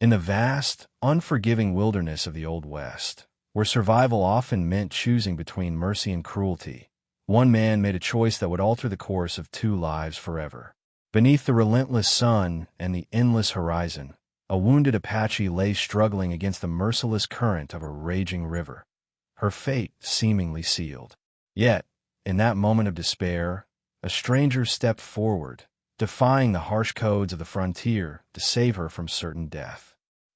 In the vast, unforgiving wilderness of the Old West, where survival often meant choosing between mercy and cruelty, one man made a choice that would alter the course of two lives forever. Beneath the relentless sun and the endless horizon, a wounded Apache lay struggling against the merciless current of a raging river, her fate seemingly sealed. Yet, in that moment of despair, a stranger stepped forward, defying the harsh codes of the frontier to save her from certain death.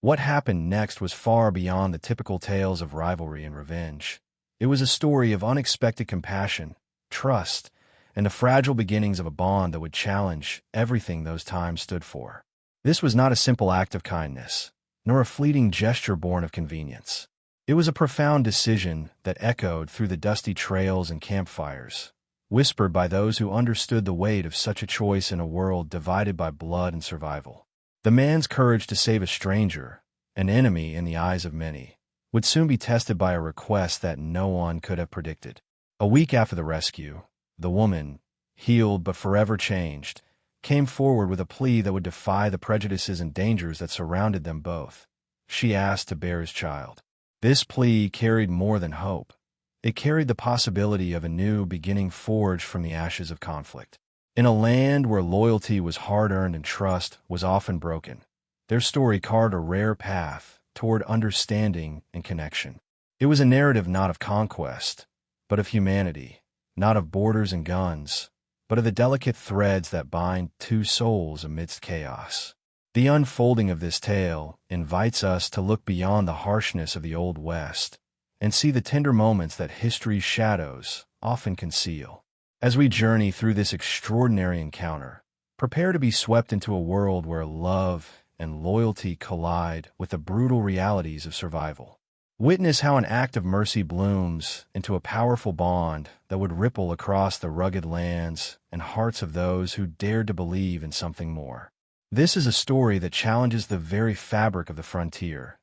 What happened next was far beyond the typical tales of rivalry and revenge. It was a story of unexpected compassion, trust, and the fragile beginnings of a bond that would challenge everything those times stood for. This was not a simple act of kindness, nor a fleeting gesture born of convenience. It was a profound decision that echoed through the dusty trails and campfires, whispered by those who understood the weight of such a choice in a world divided by blood and survival. The man's courage to save a stranger, an enemy in the eyes of many, would soon be tested by a request that no one could have predicted. A week after the rescue, the woman, healed but forever changed, came forward with a plea that would defy the prejudices and dangers that surrounded them both. She asked to bear his child. This plea carried more than hope. It carried the possibility of a new beginning forged from the ashes of conflict. In a land where loyalty was hard-earned and trust was often broken, their story carved a rare path toward understanding and connection. It was a narrative not of conquest, but of humanity, not of borders and guns, but of the delicate threads that bind two souls amidst chaos. The unfolding of this tale invites us to look beyond the harshness of the Old West and see the tender moments that history's shadows often conceal. As we journey through this extraordinary encounter, prepare to be swept into a world where love and loyalty collide with the brutal realities of survival. Witness how an act of mercy blooms into a powerful bond that would ripple across the rugged lands and hearts of those who dared to believe in something more. This is a story that challenges the very fabric of the frontier,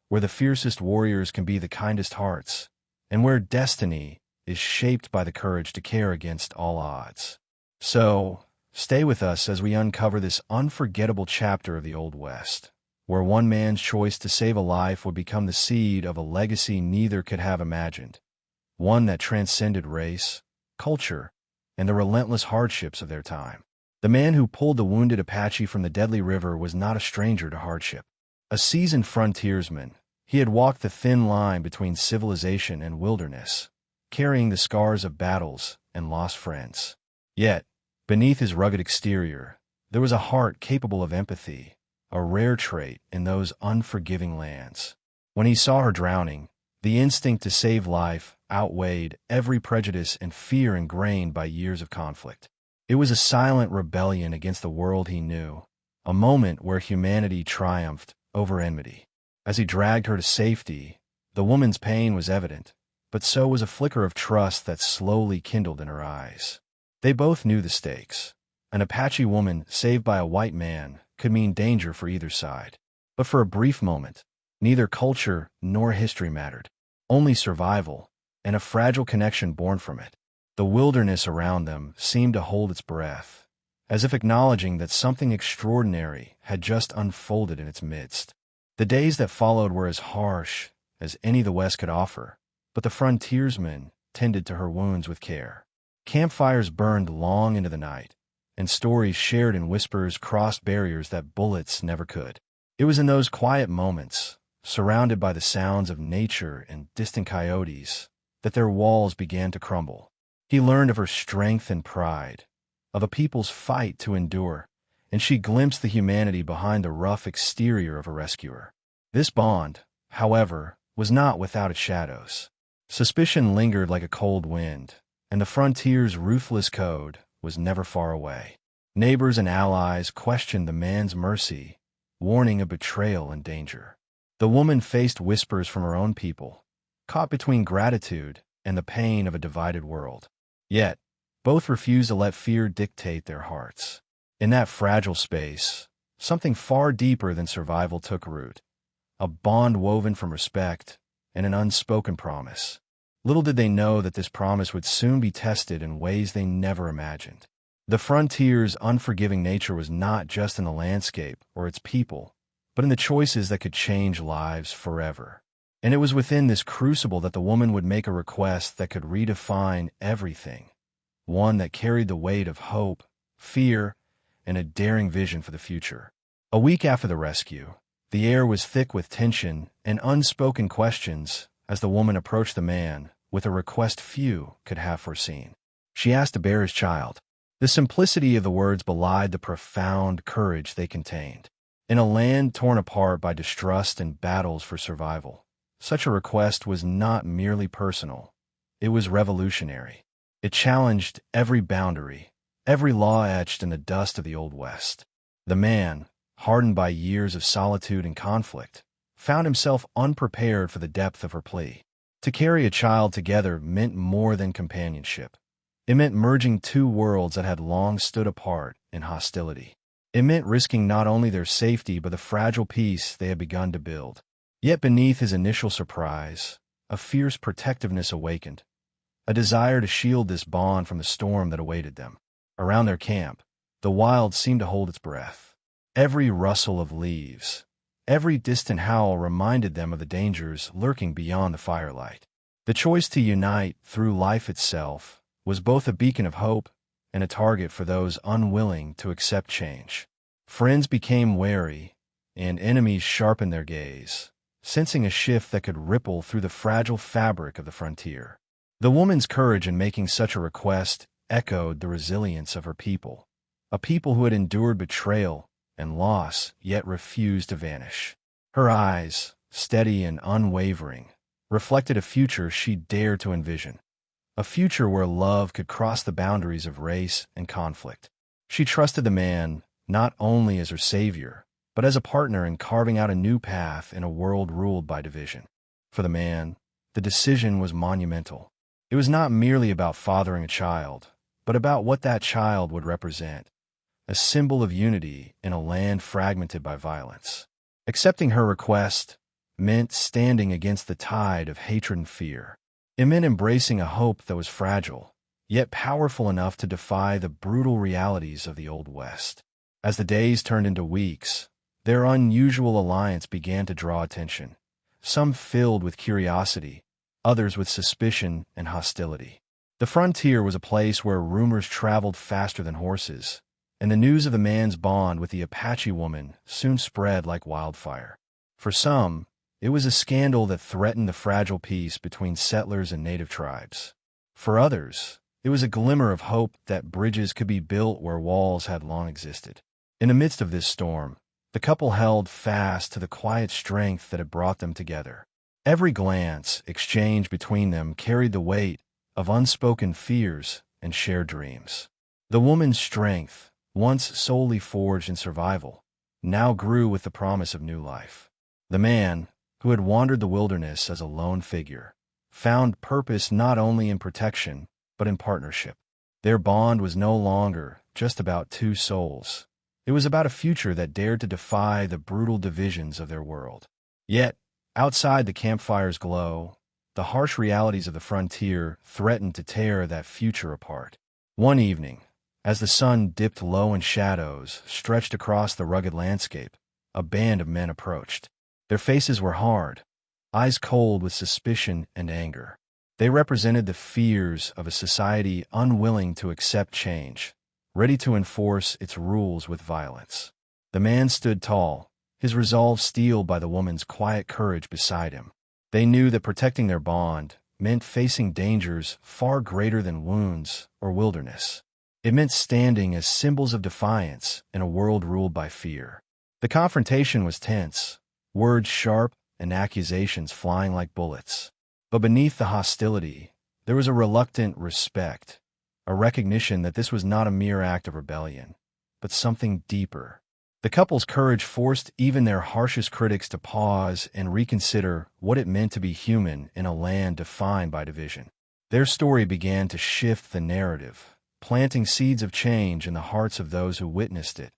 where the fiercest warriors can be the kindest hearts, and where destiny is shaped by the courage to care against all odds. So, stay with us as we uncover this unforgettable chapter of the Old West, where one man's choice to save a life would become the seed of a legacy neither could have imagined, one that transcended race, culture, and the relentless hardships of their time. The man who pulled the wounded Apache from the deadly river was not a stranger to hardship. A seasoned frontiersman, he had walked the thin line between civilization and wilderness, carrying the scars of battles and lost friends. Yet, beneath his rugged exterior, there was a heart capable of empathy, a rare trait in those unforgiving lands. When he saw her drowning, the instinct to save life outweighed every prejudice and fear ingrained by years of conflict. It was a silent rebellion against the world he knew, a moment where humanity triumphed over enmity. As he dragged her to safety, the woman's pain was evident, but so was a flicker of trust that slowly kindled in her eyes. They both knew the stakes. An Apache woman saved by a white man could mean danger for either side. But for a brief moment, neither culture nor history mattered. Only survival, and a fragile connection born from it. The wilderness around them seemed to hold its breath, as if acknowledging that something extraordinary had just unfolded in its midst. The days that followed were as harsh as any the West could offer, but the frontiersmen tended to her wounds with care. Campfires burned long into the night, and stories shared in whispers crossed barriers that bullets never could. It was in those quiet moments, surrounded by the sounds of nature and distant coyotes, that their walls began to crumble. He learned of her strength and pride, of a people's fight to endure, and she glimpsed the humanity behind the rough exterior of a rescuer. This bond, however, was not without its shadows. Suspicion lingered like a cold wind, and the frontier's ruthless code was never far away. Neighbors and allies questioned the man's mercy, warning of betrayal and danger. The woman faced whispers from her own people, caught between gratitude and the pain of a divided world. Yet, both refused to let fear dictate their hearts. In that fragile space, something far deeper than survival took root, a bond woven from respect and an unspoken promise. Little did they know that this promise would soon be tested in ways they never imagined. The frontier's unforgiving nature was not just in the landscape or its people, but in the choices that could change lives forever. And it was within this crucible that the woman would make a request that could redefine everything, one that carried the weight of hope, fear, and a daring vision for the future. A week after the rescue, the air was thick with tension and unspoken questions as the woman approached the man with a request few could have foreseen. She asked to bear his child. The simplicity of the words belied the profound courage they contained. In a land torn apart by distrust and battles for survival, such a request was not merely personal. It was revolutionary. It challenged every boundary, every law etched in the dust of the Old West. The man, hardened by years of solitude and conflict, found himself unprepared for the depth of her plea. To carry a child together meant more than companionship. It meant merging two worlds that had long stood apart in hostility. It meant risking not only their safety but the fragile peace they had begun to build. Yet beneath his initial surprise, a fierce protectiveness awakened, a desire to shield this bond from the storm that awaited them. Around their camp, the wild seemed to hold its breath. Every rustle of leaves, every distant howl reminded them of the dangers lurking beyond the firelight. The choice to unite through life itself was both a beacon of hope and a target for those unwilling to accept change. Friends became wary, and enemies sharpened their gaze, sensing a shift that could ripple through the fragile fabric of the frontier. The woman's courage in making such a request echoed the resilience of her people, a people who had endured betrayal and loss yet refused to vanish. Her eyes, steady and unwavering, reflected a future she dared to envision. A future where love could cross the boundaries of race and conflict. She trusted the man not only as her savior, but as a partner in carving out a new path in a world ruled by division. For the man, the decision was monumental. It was not merely about fathering a child, but about what that child would represent, a symbol of unity in a land fragmented by violence. Accepting her request meant standing against the tide of hatred and fear. It meant embracing a hope that was fragile, yet powerful enough to defy the brutal realities of the Old West. As the days turned into weeks, their unusual alliance began to draw attention, some filled with curiosity, others with suspicion and hostility. The frontier was a place where rumors traveled faster than horses, and the news of the man's bond with the Apache woman soon spread like wildfire. For some, it was a scandal that threatened the fragile peace between settlers and native tribes. For others, it was a glimmer of hope that bridges could be built where walls had long existed. In the midst of this storm, the couple held fast to the quiet strength that had brought them together. Every glance exchanged between them carried the weight of unspoken fears and shared dreams. The woman's strength, once solely forged in survival, now grew with the promise of new life. The man, who had wandered the wilderness as a lone figure, found purpose not only in protection, but in partnership. Their bond was no longer just about two souls. It was about a future that dared to defy the brutal divisions of their world. Yet, outside the campfire's glow, the harsh realities of the frontier threatened to tear that future apart. One evening, as the sun dipped low in shadows stretched across the rugged landscape, a band of men approached. Their faces were hard, eyes cold with suspicion and anger. They represented the fears of a society unwilling to accept change, ready to enforce its rules with violence. The man stood tall, his resolve steeled by the woman's quiet courage beside him. They knew that protecting their bond meant facing dangers far greater than wounds or wilderness. It meant standing as symbols of defiance in a world ruled by fear. The confrontation was tense, words sharp and accusations flying like bullets. But beneath the hostility, there was a reluctant respect, a recognition that this was not a mere act of rebellion, but something deeper. The couple's courage forced even their harshest critics to pause and reconsider what it meant to be human in a land defined by division. Their story began to shift the narrative, planting seeds of change in the hearts of those who witnessed it,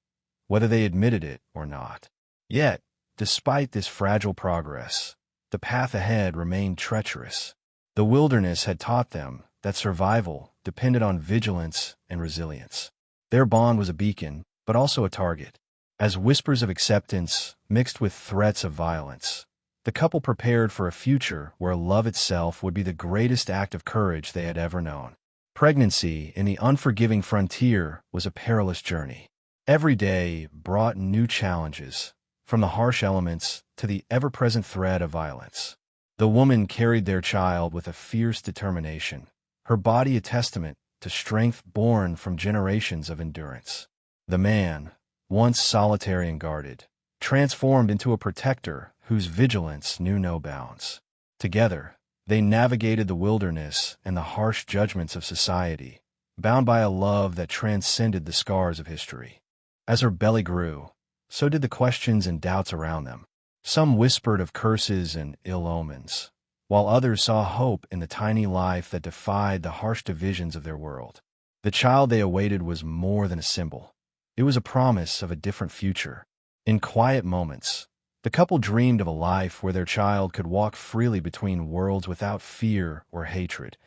whether they admitted it or not. Yet, despite this fragile progress, the path ahead remained treacherous. The wilderness had taught them that survival depended on vigilance and resilience. Their bond was a beacon, but also a target. As whispers of acceptance mixed with threats of violence. The couple prepared for a future where love itself would be the greatest act of courage they had ever known. Pregnancy in the unforgiving frontier was a perilous journey. Every day brought new challenges, from the harsh elements to the ever-present threat of violence. The woman carried their child with a fierce determination, her body a testament to strength born from generations of endurance. The man, once solitary and guarded, transformed into a protector whose vigilance knew no bounds. Together, they navigated the wilderness and the harsh judgments of society, bound by a love that transcended the scars of history. As her belly grew, so did the questions and doubts around them. Some whispered of curses and ill omens, while others saw hope in the tiny life that defied the harsh divisions of their world. The child they awaited was more than a symbol. It was a promise of a different future. In quiet moments, the couple dreamed of a life where their child could walk freely between worlds without fear or hatred,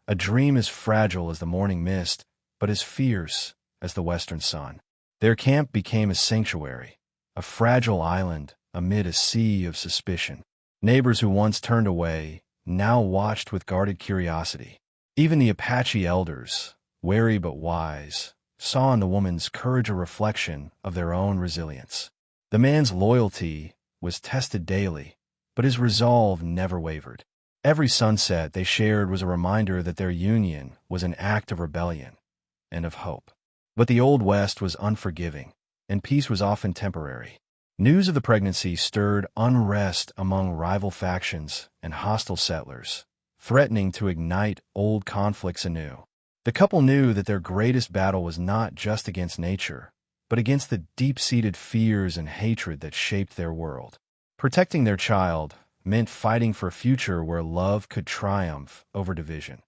a dream as fragile as the morning mist, but as fierce as the western sun. Their camp became a sanctuary, a fragile island amid a sea of suspicion. Neighbors who once turned away now watched with guarded curiosity. Even the Apache elders, wary but wise, saw in the woman's courage a reflection of their own resilience. The man's loyalty was tested daily, but his resolve never wavered. Every sunset they shared was a reminder that their union was an act of rebellion and of hope. But the Old West was unforgiving, and peace was often temporary. News of the pregnancy stirred unrest among rival factions and hostile settlers, threatening to ignite old conflicts anew. The couple knew that their greatest battle was not just against nature, but against the deep-seated fears and hatred that shaped their world. Protecting their child meant fighting for a future where love could triumph over division,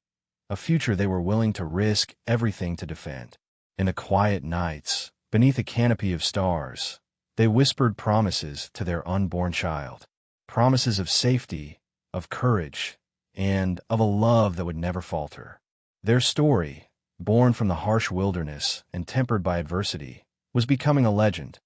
a future they were willing to risk everything to defend. In the quiet nights, beneath a canopy of stars, they whispered promises to their unborn child, promises of safety, of courage, and of a love that would never falter. Their story, born from the harsh wilderness and tempered by adversity, was becoming a legend,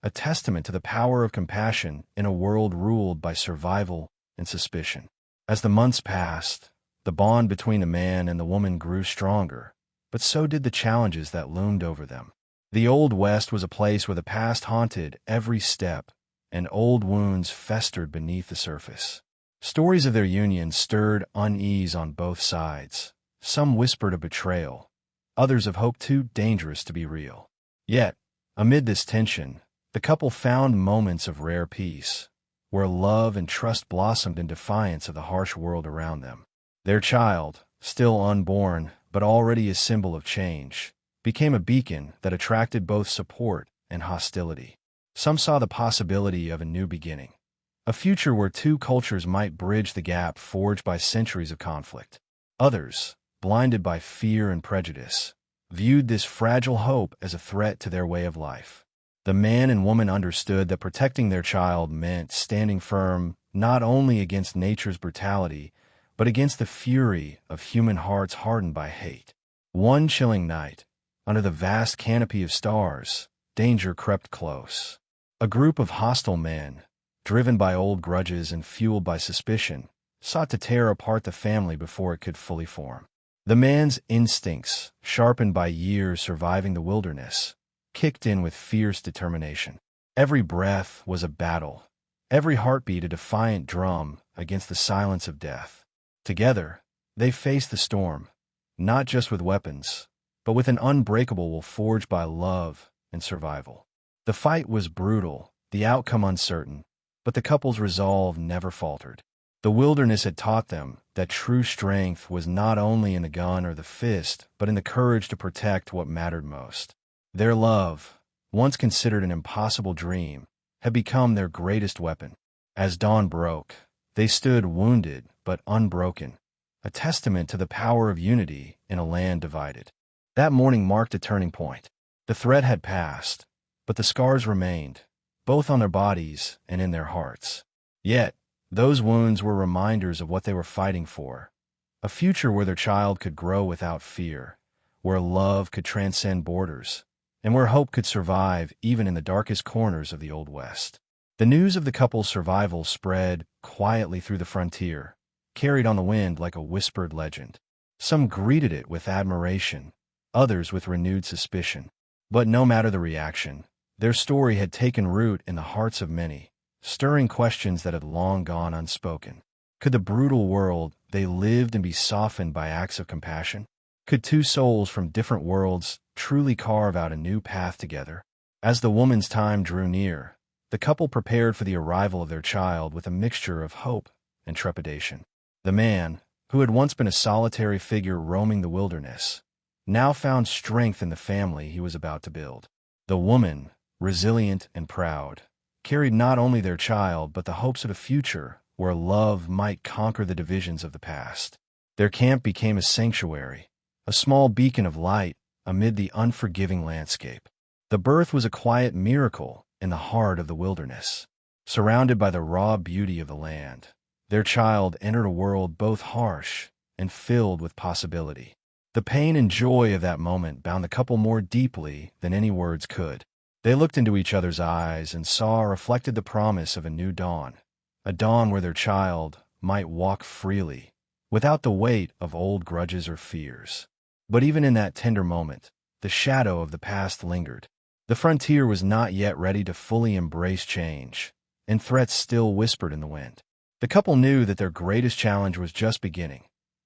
a testament to the power of compassion in a world ruled by survival and suspicion. As the months passed, the bond between the man and the woman grew stronger, but so did the challenges that loomed over them. The Old West was a place where the past haunted every step, and old wounds festered beneath the surface. Stories of their union stirred unease on both sides. Some whispered of betrayal, others of hope too dangerous to be real. Yet, amid this tension, the couple found moments of rare peace, where love and trust blossomed in defiance of the harsh world around them. Their child, still unborn but already a symbol of change, became a beacon that attracted both support and hostility. Some saw the possibility of a new beginning, a future where two cultures might bridge the gap forged by centuries of conflict. Others, blinded by fear and prejudice, viewed this fragile hope as a threat to their way of life. The man and woman understood that protecting their child meant standing firm not only against nature's brutality, but against the fury of human hearts hardened by hate. One chilling night, under the vast canopy of stars, danger crept close. A group of hostile men, driven by old grudges and fueled by suspicion, sought to tear apart the family before it could fully form. The man's instincts, sharpened by years surviving the wilderness, kicked in with fierce determination. Every breath was a battle, every heartbeat a defiant drum against the silence of death. Together, they faced the storm, not just with weapons, but with an unbreakable will forged by love and survival. The fight was brutal, the outcome uncertain, but the couple's resolve never faltered. The wilderness had taught them that true strength was not only in the gun or the fist, but in the courage to protect what mattered most. Their love, once considered an impossible dream, had become their greatest weapon. As dawn broke, they stood wounded but unbroken, a testament to the power of unity in a land divided. That morning marked a turning point. The threat had passed, but the scars remained, both on their bodies and in their hearts. Yet, those wounds were reminders of what they were fighting for, a future where their child could grow without fear, where love could transcend borders, and where hope could survive even in the darkest corners of the Old West. The news of the couple's survival spread quietly through the frontier, carried on the wind like a whispered legend. Some greeted it with admiration, others with renewed suspicion. But no matter the reaction, their story had taken root in the hearts of many, stirring questions that had long gone unspoken. Could the brutal world they lived in be softened by acts of compassion? Could two souls from different worlds truly carve out a new path together? As the woman's time drew near, the couple prepared for the arrival of their child with a mixture of hope and trepidation. The man, who had once been a solitary figure roaming the wilderness, now found strength in the family he was about to build. The woman, resilient and proud, carried not only their child but the hopes of a future where love might conquer the divisions of the past. Their camp became a sanctuary, a small beacon of light amid the unforgiving landscape. The birth was a quiet miracle in the heart of the wilderness. Surrounded by the raw beauty of the land, their child entered a world both harsh and filled with possibility. The pain and joy of that moment bound the couple more deeply than any words could. They looked into each other's eyes and saw reflected the promise of a new dawn, a dawn where their child might walk freely, without the weight of old grudges or fears. But even in that tender moment, the shadow of the past lingered. The frontier was not yet ready to fully embrace change, and threats still whispered in the wind. The couple knew that their greatest challenge was just beginning.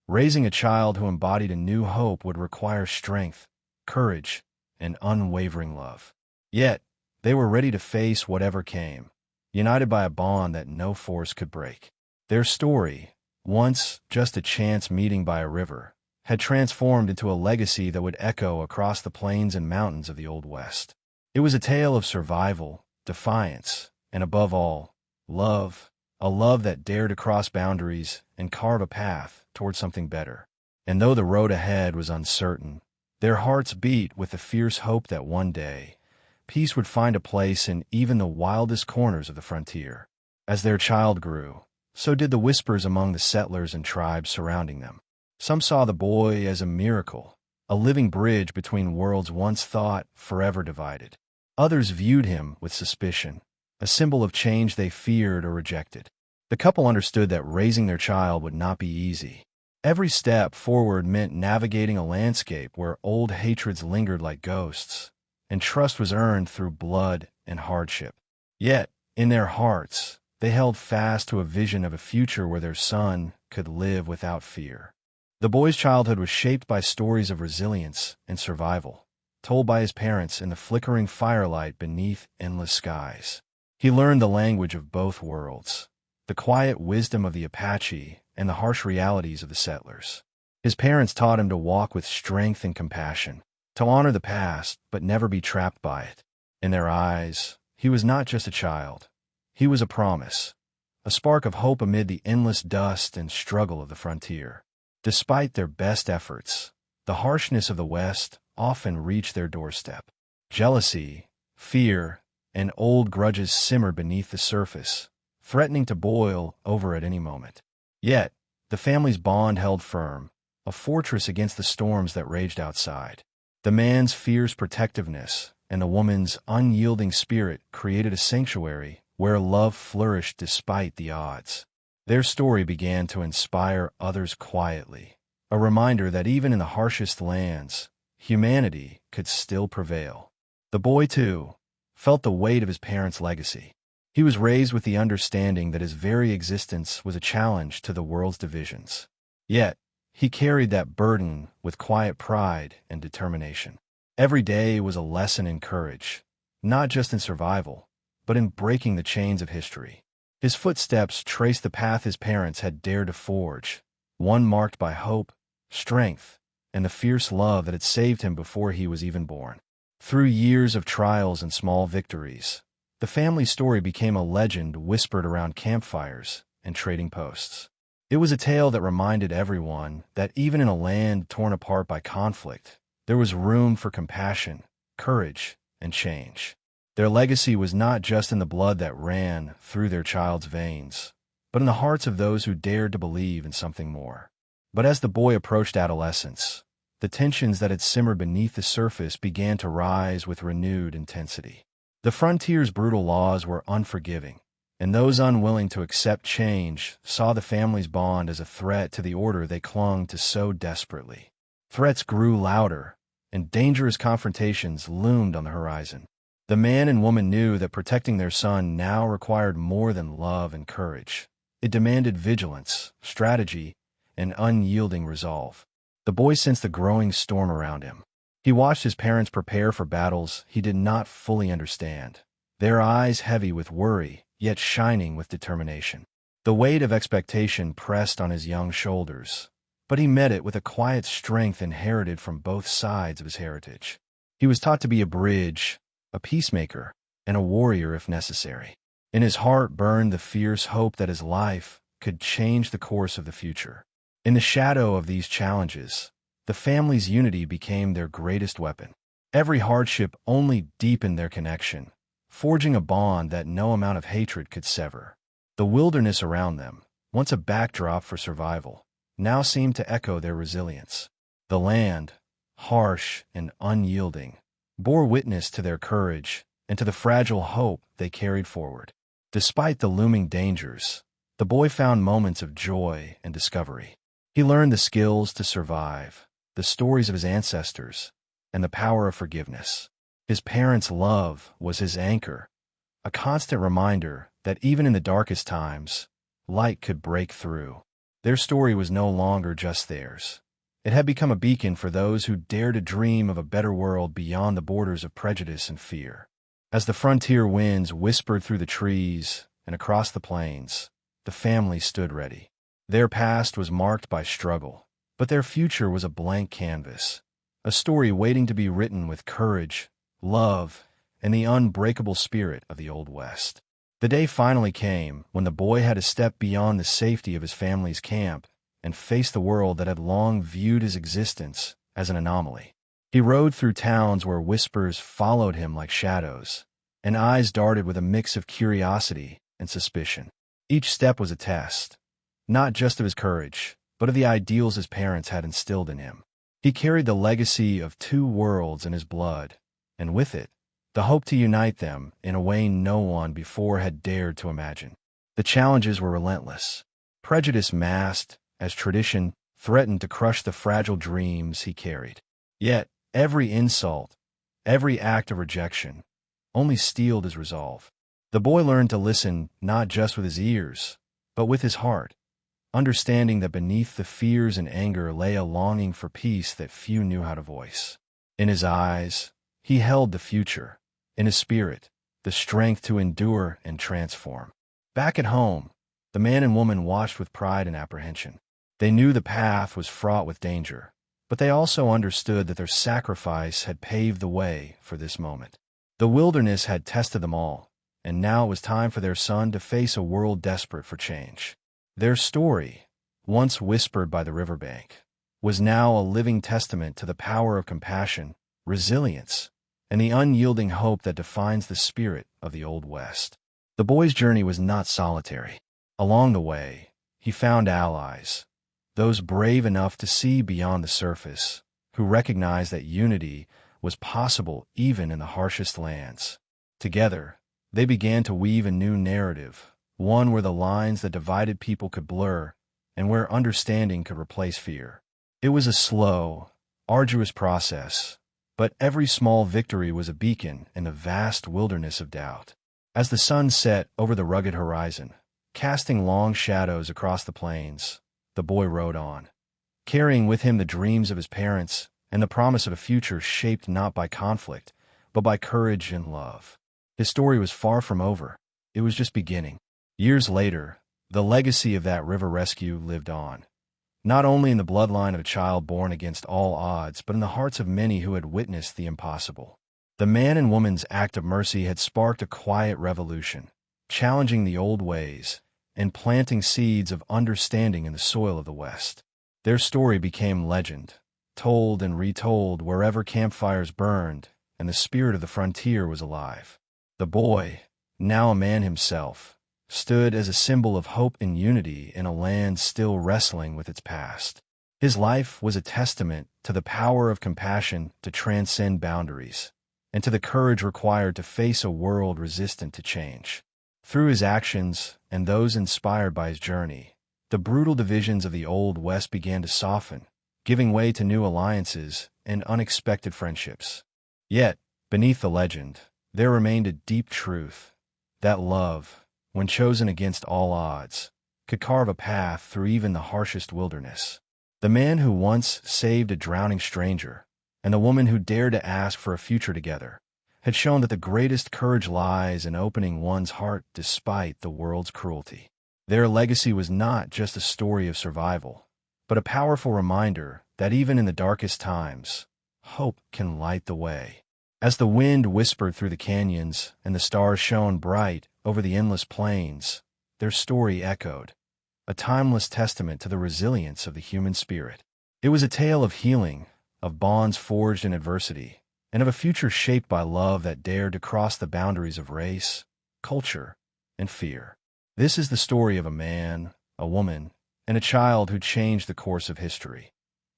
Raising a child who embodied a new hope would require strength, courage, and unwavering love. Yet, they were ready to face whatever came, united by a bond that no force could break. Their story, once just a chance meeting by a river, had transformed into a legacy that would echo across the plains and mountains of the Old West. It was a tale of survival, defiance, and above all, love, a love that dared to cross boundaries and carve a path towards something better. And though the road ahead was uncertain, their hearts beat with the fierce hope that one day, peace would find a place in even the wildest corners of the frontier. As their child grew, so did the whispers among the settlers and tribes surrounding them. Some saw the boy as a miracle, a living bridge between worlds once thought forever divided. Others viewed him with suspicion, a symbol of change they feared or rejected. The couple understood that raising their child would not be easy. Every step forward meant navigating a landscape where old hatreds lingered like ghosts, and trust was earned through blood and hardship. Yet, in their hearts, they held fast to a vision of a future where their son could live without fear. The boy's childhood was shaped by stories of resilience and survival, told by his parents in the flickering firelight beneath endless skies. He learned the language of both worlds, the quiet wisdom of the Apache and the harsh realities of the settlers. His parents taught him to walk with strength and compassion, to honor the past but never be trapped by it. In their eyes, he was not just a child. He was a promise, a spark of hope amid the endless dust and struggle of the frontier. Despite their best efforts, the harshness of the West often reached their doorstep. Jealousy, fear, and old grudges simmered beneath the surface, threatening to boil over at any moment. Yet, the family's bond held firm, a fortress against the storms that raged outside. The man's fierce protectiveness and the woman's unyielding spirit created a sanctuary where love flourished despite the odds. Their story began to inspire others quietly, a reminder that even in the harshest lands, humanity could still prevail. The boy, too, felt the weight of his parents' legacy. He was raised with the understanding that his very existence was a challenge to the world's divisions. Yet, he carried that burden with quiet pride and determination. Every day was a lesson in courage, not just in survival, but in breaking the chains of history. His footsteps traced the path his parents had dared to forge, one marked by hope, strength, and the fierce love that had saved him before he was even born. Through years of trials and small victories, the family story became a legend whispered around campfires and trading posts. It was a tale that reminded everyone that even in a land torn apart by conflict, there was room for compassion, courage, and change. Their legacy was not just in the blood that ran through their child's veins, but in the hearts of those who dared to believe in something more. But as the boy approached adolescence, the tensions that had simmered beneath the surface began to rise with renewed intensity. The frontier's brutal laws were unforgiving, and those unwilling to accept change saw the family's bond as a threat to the order they clung to so desperately. Threats grew louder, and dangerous confrontations loomed on the horizon. The man and woman knew that protecting their son now required more than love and courage. It demanded vigilance, strategy, and unyielding resolve. The boy sensed the growing storm around him. He watched his parents prepare for battles he did not fully understand, their eyes heavy with worry, yet shining with determination. The weight of expectation pressed on his young shoulders, but he met it with a quiet strength inherited from both sides of his heritage. He was taught to be a bridge, a peacemaker, and a warrior if necessary. In his heart burned the fierce hope that his life could change the course of the future. In the shadow of these challenges, the family's unity became their greatest weapon. Every hardship only deepened their connection, forging a bond that no amount of hatred could sever. The wilderness around them, once a backdrop for survival, now seemed to echo their resilience. The land, harsh and unyielding, bore witness to their courage and to the fragile hope they carried forward. Despite the looming dangers, the boy found moments of joy and discovery. He learned the skills to survive, the stories of his ancestors, and the power of forgiveness. His parents' love was his anchor, a constant reminder that even in the darkest times, light could break through. Their story was no longer just theirs. It had become a beacon for those who dared to dream of a better world beyond the borders of prejudice and fear. As the frontier winds whispered through the trees and across the plains, the family stood ready. Their past was marked by struggle, but their future was a blank canvas, a story waiting to be written with courage, love, and the unbreakable spirit of the Old West. The day finally came when the boy had to step beyond the safety of his family's camp and face the world that had long viewed his existence as an anomaly. He rode through towns where whispers followed him like shadows, and eyes darted with a mix of curiosity and suspicion. Each step was a test, not just of his courage, but of the ideals his parents had instilled in him. He carried the legacy of two worlds in his blood, and with it, the hope to unite them in a way no one before had dared to imagine. The challenges were relentless. Prejudice masked as tradition threatened to crush the fragile dreams he carried. Yet, every insult, every act of rejection, only steeled his resolve. The boy learned to listen not just with his ears, but with his heart, understanding that beneath the fears and anger lay a longing for peace that few knew how to voice. In his eyes, he held the future. In his spirit, the strength to endure and transform. Back at home, the man and woman watched with pride and apprehension. They knew the path was fraught with danger, but they also understood that their sacrifice had paved the way for this moment. The wilderness had tested them all, and now it was time for their son to face a world desperate for change. Their story, once whispered by the riverbank, was now a living testament to the power of compassion, resilience, and the unyielding hope that defines the spirit of the Old West. The boy's journey was not solitary. Along the way, he found allies, those brave enough to see beyond the surface, who recognized that unity was possible even in the harshest lands. Together, they began to weave a new narrative, one where the lines that divided people could blur and where understanding could replace fear. It was a slow, arduous process, but every small victory was a beacon in the vast wilderness of doubt. As the sun set over the rugged horizon, casting long shadows across the plains, the boy rode on, carrying with him the dreams of his parents and the promise of a future shaped not by conflict, but by courage and love. His story was far from over. It was just beginning. Years later, the legacy of that river rescue lived on, not only in the bloodline of a child born against all odds, but in the hearts of many who had witnessed the impossible. The man and woman's act of mercy had sparked a quiet revolution, challenging the old ways and planting seeds of understanding in the soil of the West. Their story became legend, told and retold wherever campfires burned and the spirit of the frontier was alive. The boy, now a man himself, stood as a symbol of hope and unity in a land still wrestling with its past. His life was a testament to the power of compassion to transcend boundaries, and to the courage required to face a world resistant to change. Through his actions and those inspired by his journey, the brutal divisions of the Old West began to soften, giving way to new alliances and unexpected friendships. Yet, beneath the legend, there remained a deep truth, that love, when chosen against all odds, could carve a path through even the harshest wilderness. The man who once saved a drowning stranger, and the woman who dared to ask for a future together, had shown that the greatest courage lies in opening one's heart despite the world's cruelty. Their legacy was not just a story of survival, but a powerful reminder that even in the darkest times, hope can light the way. As the wind whispered through the canyons and the stars shone bright over the endless plains, their story echoed, a timeless testament to the resilience of the human spirit. It was a tale of healing, of bonds forged in adversity, and of a future shaped by love that dared to cross the boundaries of race, culture, and fear. This is the story of a man, a woman, and a child who changed the course of history,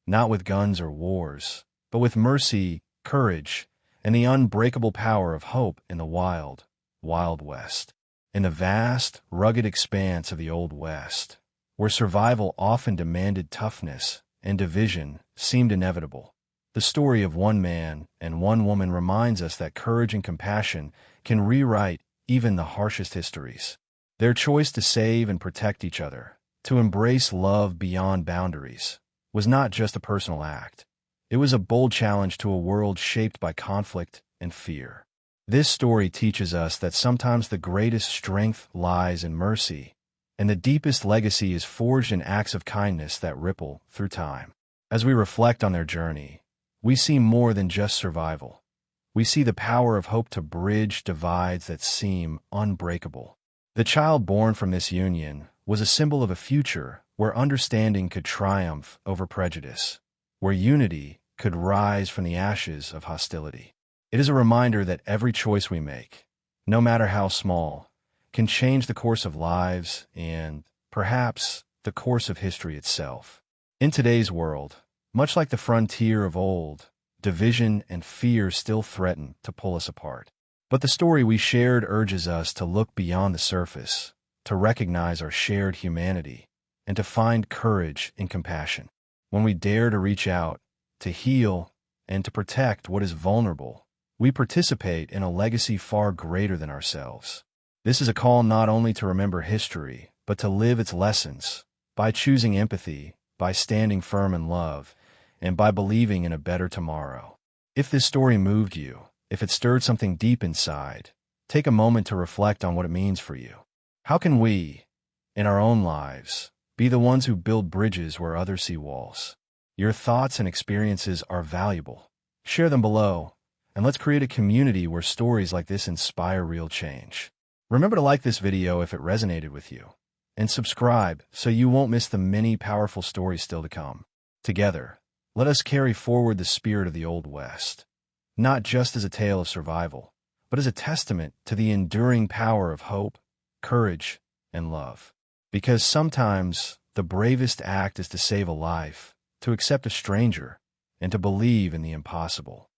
not with guns or wars, but with mercy, courage, and the unbreakable power of hope in the wild, wild West. In the vast, rugged expanse of the Old West, where survival often demanded toughness and division seemed inevitable, the story of one man and one woman reminds us that courage and compassion can rewrite even the harshest histories. Their choice to save and protect each other, to embrace love beyond boundaries, was not just a personal act. It was a bold challenge to a world shaped by conflict and fear. This story teaches us that sometimes the greatest strength lies in mercy, and the deepest legacy is forged in acts of kindness that ripple through time. As we reflect on their journey, we see more than just survival. We see the power of hope to bridge divides that seem unbreakable. The child born from this union was a symbol of a future where understanding could triumph over prejudice, where unity could rise from the ashes of hostility. It is a reminder that every choice we make, no matter how small, can change the course of lives and, perhaps, the course of history itself. In today's world, much like the frontier of old, division and fear still threaten to pull us apart. But the story we shared urges us to look beyond the surface, to recognize our shared humanity, and to find courage and compassion. When we dare to reach out, to heal, and to protect what is vulnerable, we participate in a legacy far greater than ourselves. This is a call not only to remember history, but to live its lessons, by choosing empathy, by standing firm in love, and by believing in a better tomorrow. If this story moved you, if it stirred something deep inside, take a moment to reflect on what it means for you. How can we, in our own lives, be the ones who build bridges where others see walls? Your thoughts and experiences are valuable. Share them below, and let's create a community where stories like this inspire real change. Remember to like this video if it resonated with you, and subscribe so you won't miss the many powerful stories still to come. Together, let us carry forward the spirit of the Old West, not just as a tale of survival, but as a testament to the enduring power of hope, courage, and love. Because sometimes the bravest act is to save a life, to accept a stranger, and to believe in the impossible.